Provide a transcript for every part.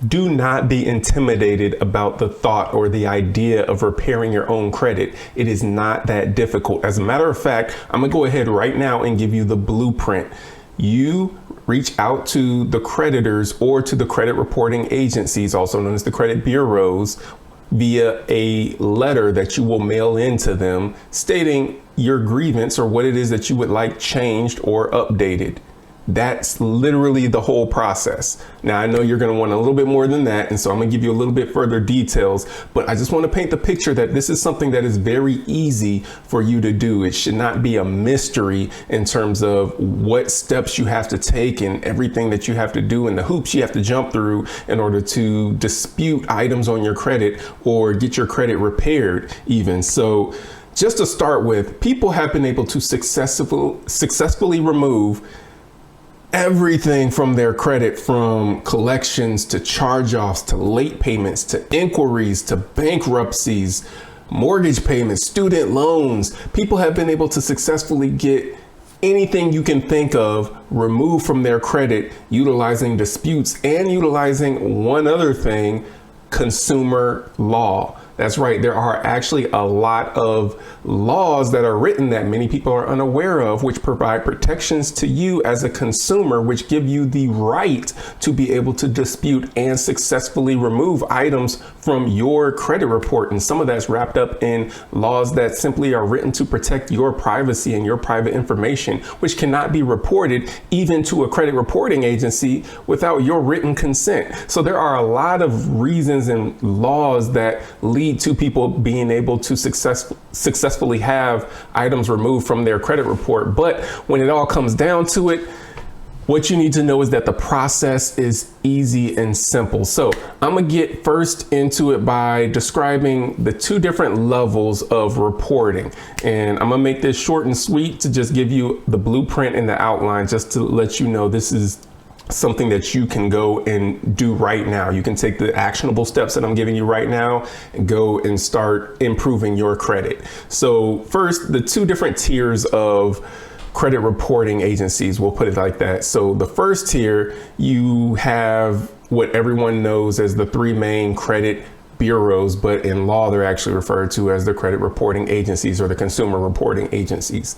Do not be intimidated about the thought or the idea of repairing your own credit. It is not that difficult. As a matter of fact, I'm gonna go ahead right now and give you the blueprint. You reach out to the creditors or to the credit reporting agencies, also known as the credit bureaus, via a letter that you will mail in to them stating your grievance or what it is that you would like changed or updated. That's literally the whole process. Now, I know you're going to want a little bit more than that, and so I'm going to give you a little bit further details, but I just want to paint the picture that this is something that is very easy for you to do. It should not be a mystery in terms of what steps you have to take and everything that you have to do and the hoops you have to jump through in order to dispute items on your credit or get your credit repaired even. So just to start with, people have been able to successfully remove everything from their credit, from collections to charge-offs to late payments to inquiries to bankruptcies, mortgage payments, student loans. People have been able to successfully get anything you can think of removed from their credit, utilizing disputes and utilizing one other thing, consumer law. That's right. There are actually a lot of laws that are written that many people are unaware of, which provide protections to you as a consumer, which give you the right to be able to dispute and successfully remove items from your credit report. And some of that's wrapped up in laws that simply are written to protect your privacy and your private information, which cannot be reported even to a credit reporting agency without your written consent. So there are a lot of reasons and laws that lead to people being able to successfully have items removed from their credit report. But when it all comes down to it, what you need to know is that the process is easy and simple. So I'm gonna get first into it by describing the two different levels of reporting. And I'm gonna make this short and sweet to just give you the blueprint and the outline, just to let you know this is something that you can go and do right now. You can take the actionable steps that I'm giving you right now and go and start improving your credit. So first, the two different tiers of credit reporting agencies, we'll put it like that. So the first tier, you have what everyone knows as the three main credit bureaus, but in law, they're actually referred to as the credit reporting agencies or the consumer reporting agencies.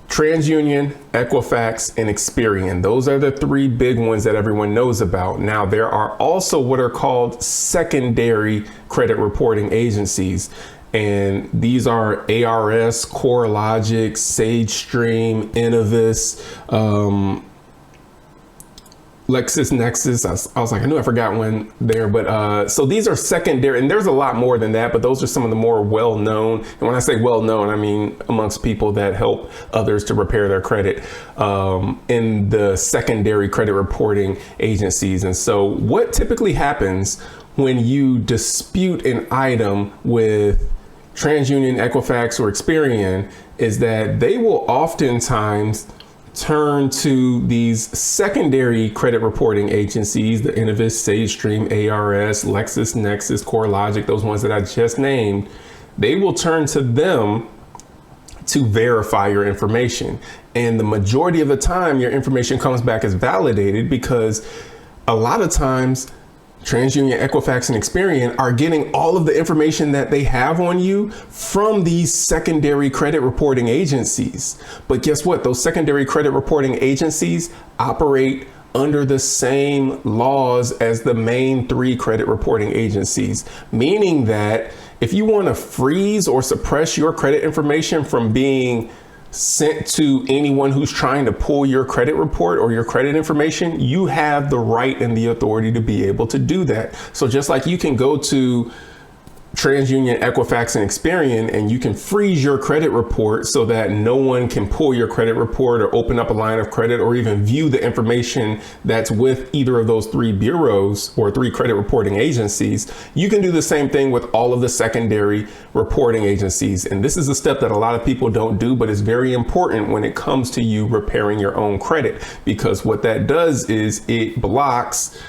TransUnion, Equifax, and Experian. Those are the three big ones that everyone knows about. Now, there are also what are called secondary credit reporting agencies. And these are ARS, CoreLogic, SageStream, Innovis, LexisNexis. I was like, I knew I forgot one there, but so these are secondary, and there's a lot more than that, but those are some of the more well-known. And when I say well-known, I mean amongst people that help others to repair their credit in the secondary credit reporting agencies. And so what typically happens when you dispute an item with TransUnion, Equifax, or Experian is that they will oftentimes turn to these secondary credit reporting agencies, the Innovis, SageStream, ARS, LexisNexis, CoreLogic, those ones that I just named. They will turn to them to verify your information. And the majority of the time, your information comes back as validated because a lot of times TransUnion, Equifax, and Experian are getting all of the information that they have on you from these secondary credit reporting agencies. But guess what? Those secondary credit reporting agencies operate under the same laws as the main three credit reporting agencies, meaning that if you want to freeze or suppress your credit information from being sent to anyone who's trying to pull your credit report or your credit information, you have the right and the authority to be able to do that. So just like you can go to TransUnion, Equifax, and Experian, and you can freeze your credit report so that no one can pull your credit report or open up a line of credit or even view the information that's with either of those three bureaus or three credit reporting agencies. You can do the same thing with all of the secondary reporting agencies. And this is a step that a lot of people don't do, but it's very important when it comes to you repairing your own credit, because what that does is it blocks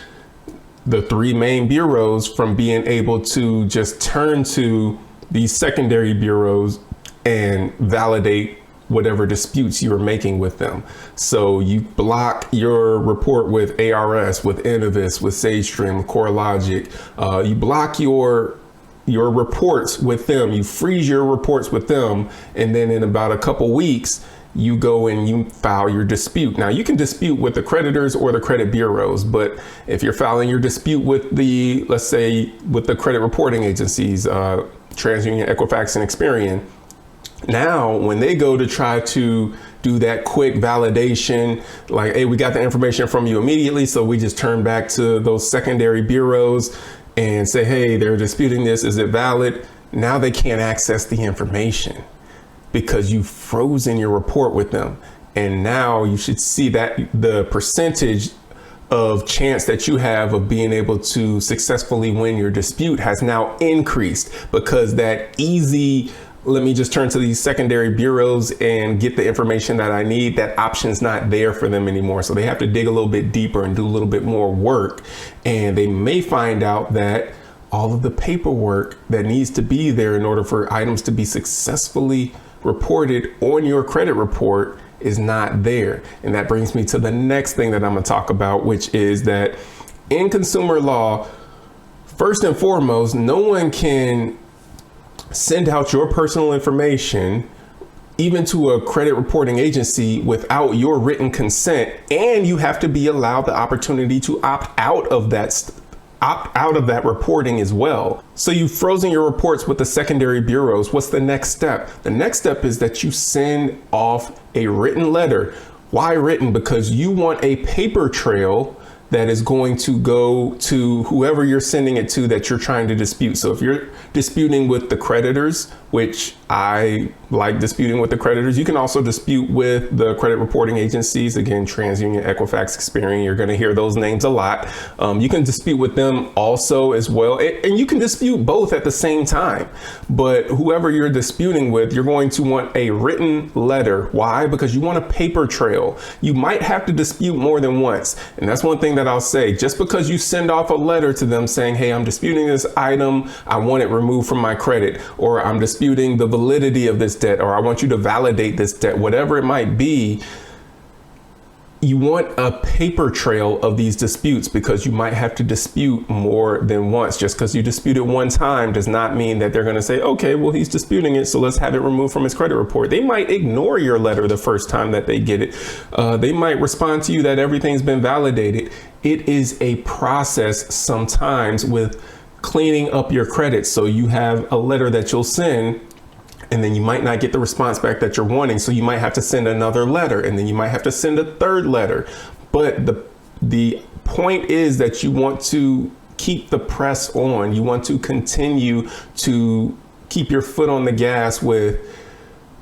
the three main bureaus from being able to just turn to these secondary bureaus and validate whatever disputes you are making with them. So you block your report with ARS, with Innovis, with SageStream, CoreLogic. You block your reports with them. You freeze your reports with them. And then in about a couple weeks, you go and you file your dispute. Now you can dispute with the creditors or the credit bureaus, but if you're filing your dispute with the, let's say with the credit reporting agencies, TransUnion, Equifax, and Experian, now when they go to try to do that quick validation, like, hey, we got the information from you immediately, so we just turn back to those secondary bureaus and say, hey, they're disputing this, is it valid? Now they can't access the information because you've frozen your report with them. And now you should see that the percentage of chance that you have of being able to successfully win your dispute has now increased, because that easy, let me just turn to these secondary bureaus and get the information that I need, that option's not there for them anymore. So they have to dig a little bit deeper and do a little bit more work. And they may find out that all of the paperwork that needs to be there in order for items to be successfully reported on your credit report is not there. And that brings me to the next thing that I'm going to talk about, which is that in consumer law, first and foremost, no one can send out your personal information even to a credit reporting agency without your written consent, and you have to be allowed the opportunity to opt out of that reporting as well. So you've frozen your reports with the secondary bureaus. What's the next step? The next step is that you send off a written letter. Why written? Because you want a paper trail that is going to go to whoever you're sending it to that you're trying to dispute. So if you're disputing with the creditors, which I like disputing with the creditors, you can also dispute with the credit reporting agencies. Again, TransUnion, Equifax, Experian, you're going to hear those names a lot. You can dispute with them also as well. And you can dispute both at the same time. But whoever you're disputing with, you're going to want a written letter. Why? Because you want a paper trail. You might have to dispute more than once. And that's one thing that I'll say. Just because you send off a letter to them saying, hey, I'm disputing this item, I want it removed from my credit, or I'm disputing the validity of this debt, or I want you to validate this debt, whatever it might be, you want a paper trail of these disputes, because you might have to dispute more than once. Just because you dispute it one time does not mean that they're going to say, okay, well, he's disputing it, so let's have it removed from his credit report. They might ignore your letter the first time that they get it. They might respond to you that everything's been validated. It is a process sometimes with cleaning up your credit. So you have a letter that you'll send, and then you might not get the response back that you're wanting. So you might have to send another letter, and then you might have to send a third letter. But the point is that you want to keep the press on. You want to continue to keep your foot on the gas with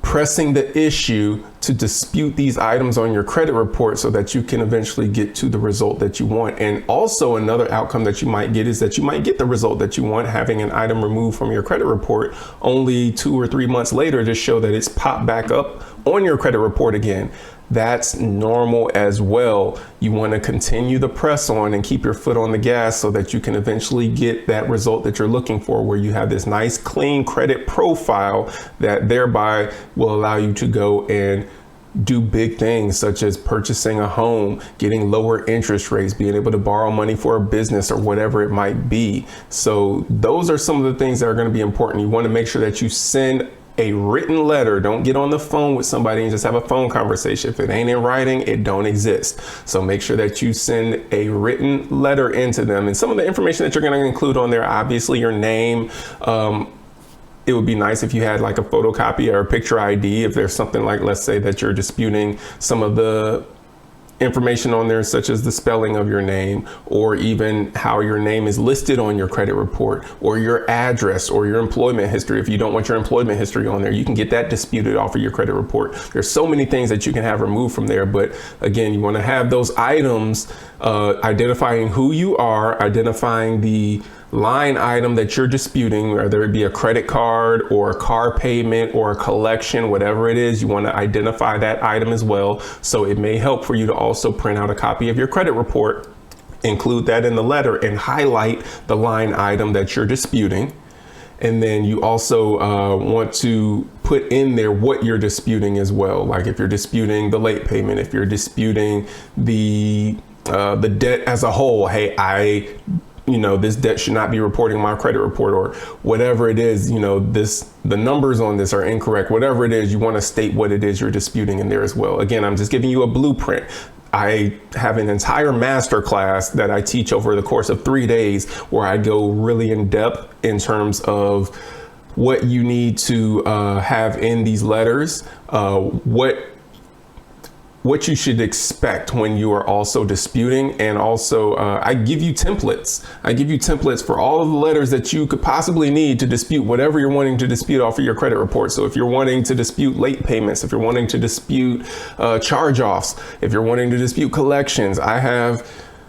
pressing the issue to dispute these items on your credit report so that you can eventually get to the result that you want. And also another outcome that you might get is that you might get the result that you want, having an item removed from your credit report only 2 or 3 months later to show that it's popped back up on your credit report again. That's normal as well. You want to continue the press on and keep your foot on the gas so that you can eventually get that result that you're looking for, where you have this nice clean credit profile that thereby will allow you to go and do big things such as purchasing a home, getting lower interest rates, being able to borrow money for a business or whatever it might be. So those are some of the things that are going to be important. You want to make sure that you send a written letter. Don't get on the phone with somebody and just have a phone conversation. If it ain't in writing, it don't exist. So make sure that you send a written letter into them. And some of the information that you're going to include on there, obviously your name. It would be nice if you had like a photocopy or a picture ID. If there's something like, let's say that you're disputing some of the information on there, such as the spelling of your name, or even how your name is listed on your credit report, or your address, or your employment history. If you don't want your employment history on there, you can get that disputed off of your credit report. There's so many things that you can have removed from there. But again, you want to have those items identifying who you are, identifying the line item that you're disputing, whether it be a credit card or a car payment or a collection, whatever it is, you want to identify that item as well. So it may help for you to also print out a copy of your credit report, include that in the letter, and highlight the line item that you're disputing. And then you also want to put in there what you're disputing as well. Like if you're disputing the late payment, if you're disputing the debt as a whole, hey, this debt should not be reporting my credit report, or whatever it is, the numbers on this are incorrect, whatever it is, you want to state what it is you're disputing in there as well. Again, I'm just giving you a blueprint. I have an entire master class that I teach over the course of 3 days where I go really in depth in terms of what you need to have in these letters, what you should expect when you are also disputing. And also I give you templates. I give you templates for all of the letters that you could possibly need to dispute whatever you're wanting to dispute off of your credit report. So if you're wanting to dispute late payments, if you're wanting to dispute charge-offs, if you're wanting to dispute collections, I have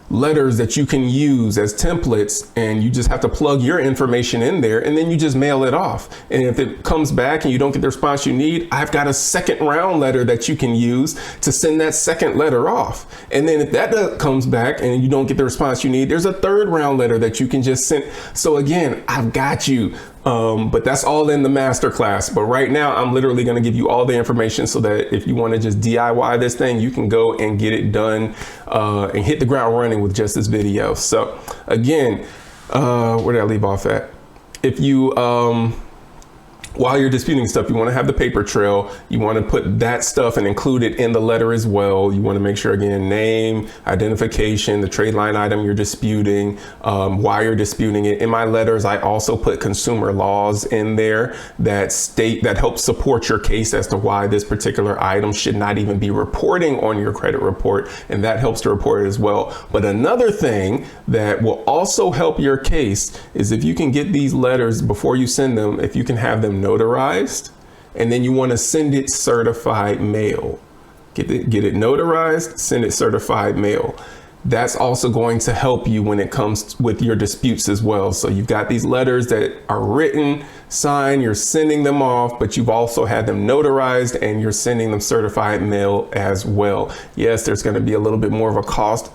letters that you can use as templates, and you just have to plug your information in there and then you just mail it off. And if it comes back and you don't get the response you need, I've got a second round letter that you can use to send that second letter off. And then if that comes back and you don't get the response you need, there's a third round letter that you can just send. So again, I've got you. But that's all in the masterclass. But right now, I'm literally going to give you all the information so that if you want to just DIY this thing, you can go and get it done and hit the ground running with just this video. So again, where did I leave off at? If you while you're disputing stuff, you want to have the paper trail. You want to put that stuff and include it in the letter as well. You want to make sure, again, name, identification, the trade line item you're disputing, why you're disputing it. In my letters, I also put consumer laws in there that help support your case as to why this particular item should not even be reporting on your credit report. And that helps to report it as well. But another thing that will also help your case is if you can get these letters before you send them, if you can have them notarized, and then you want to send it certified mail. Get it notarized, send it certified mail. That's also going to help you when it comes with your disputes as well. So you've got these letters that are written, signed, you're sending them off, but you've also had them notarized and you're sending them certified mail as well. Yes, there's going to be a little bit more of a cost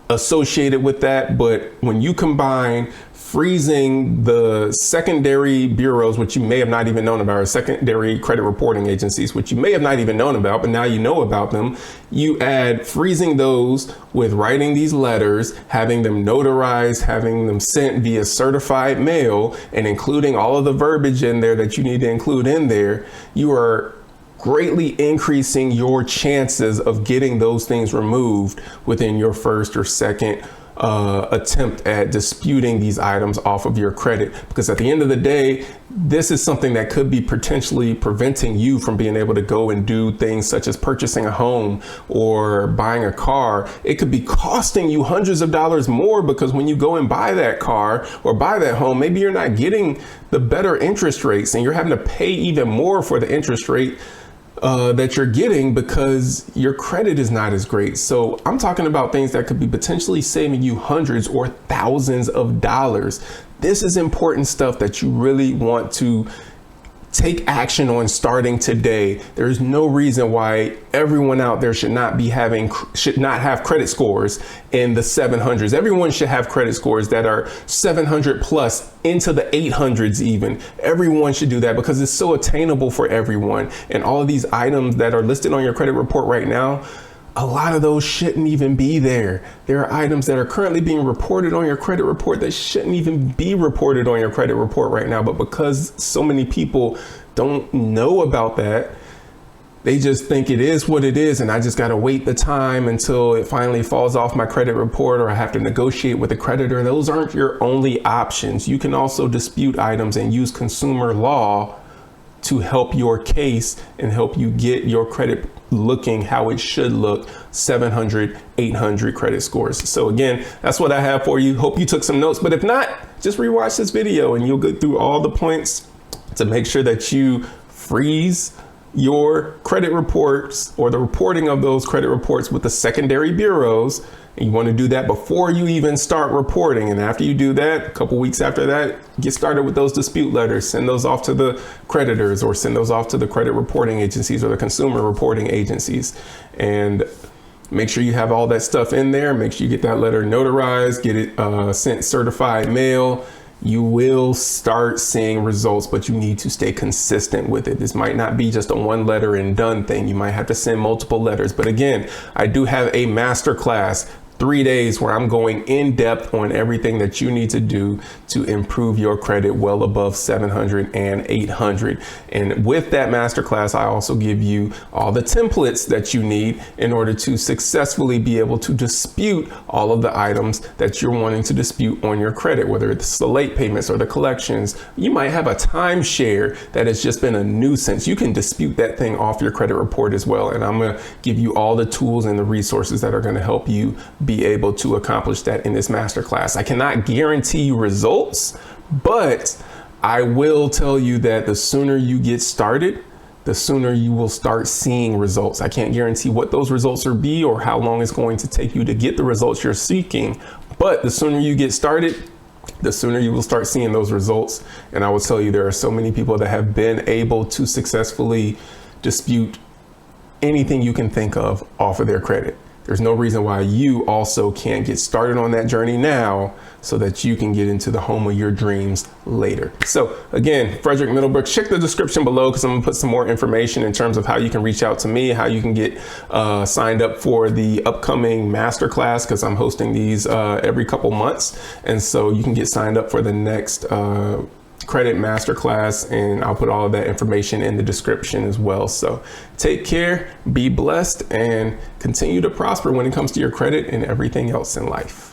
associated with that, but when you combine freezing the secondary bureaus, which you may have not even known about, or secondary credit reporting agencies, which you may have not even known about, but now you know about them. You add freezing those with writing these letters, having them notarized, having them sent via certified mail, and including all of the verbiage in there that you need to include in there. You are greatly increasing your chances of getting those things removed within your first or second attempt at disputing these items off of your credit. Because at the end of the day, this is something that could be potentially preventing you from being able to go and do things such as purchasing a home or buying a car. It could be costing you hundreds of dollars more, because when you go and buy that car or buy that home, maybe you're not getting the better interest rates and you're having to pay even more for the interest rate that you're getting because your credit is not as great. So I'm talking about things that could be potentially saving you hundreds or thousands of dollars. This is important stuff that you really want to take action on starting today. There's no reason why everyone out there should not have credit scores in the 700s. Everyone should have credit scores that are 700 plus, into the 800s even. Everyone should do that because it's so attainable for everyone. And all of these items that are listed on your credit report right now, a lot of those shouldn't even be there. There are items that are currently being reported on your credit report that shouldn't even be reported on your credit report right now. But because so many people don't know about that, they just think it is what it is. And I just got to wait the time until it finally falls off my credit report, or I have to negotiate with the creditor. Those aren't your only options. You can also dispute items and use consumer law to help your case and help you get your credit looking how it should look, 700, 800 credit scores. So again, that's what I have for you. Hope you took some notes, but if not, just rewatch this video and you'll go through all the points to make sure that you freeze your credit reports or the reporting of those credit reports with the secondary bureaus. And you want to do that before you even start reporting. And after you do that, a couple weeks after that, get started with those dispute letters, send those off to the creditors or send those off to the credit reporting agencies or the consumer reporting agencies. And make sure you have all that stuff in there. Make sure you get that letter notarized, get it sent certified mail. you will start seeing results, but you need to stay consistent with it. This might not be just a one letter and done thing. You might have to send multiple letters. But again, I do have a masterclass, 3 days, where I'm going in depth on everything that you need to do to improve your credit well above 700 and 800. And with that masterclass, I also give you all the templates that you need in order to successfully be able to dispute all of the items that you're wanting to dispute on your credit, whether it's the late payments or the collections. You might have a timeshare that has just been a nuisance. You can dispute that thing off your credit report as well. And I'm going to give you all the tools and the resources that are going to help you be able to accomplish that in this masterclass. I cannot guarantee you results, but I will tell you that the sooner you get started, the sooner you will start seeing results. I can't guarantee what those results will be or how long it's going to take you to get the results you're seeking, but the sooner you get started, the sooner you will start seeing those results. And I will tell you, there are so many people that have been able to successfully dispute anything you can think of off of their credit. There's no reason why you also can't get started on that journey now so that you can get into the home of your dreams later. So again, Frederick Middlebrook, check the description below because I'm gonna put some more information in terms of how you can reach out to me, how you can get signed up for the upcoming masterclass, because I'm hosting these every couple months. And so you can get signed up for the next credit masterclass, and I'll put all of that information in the description as well. So take care, be blessed, and continue to prosper when it comes to your credit and everything else in life.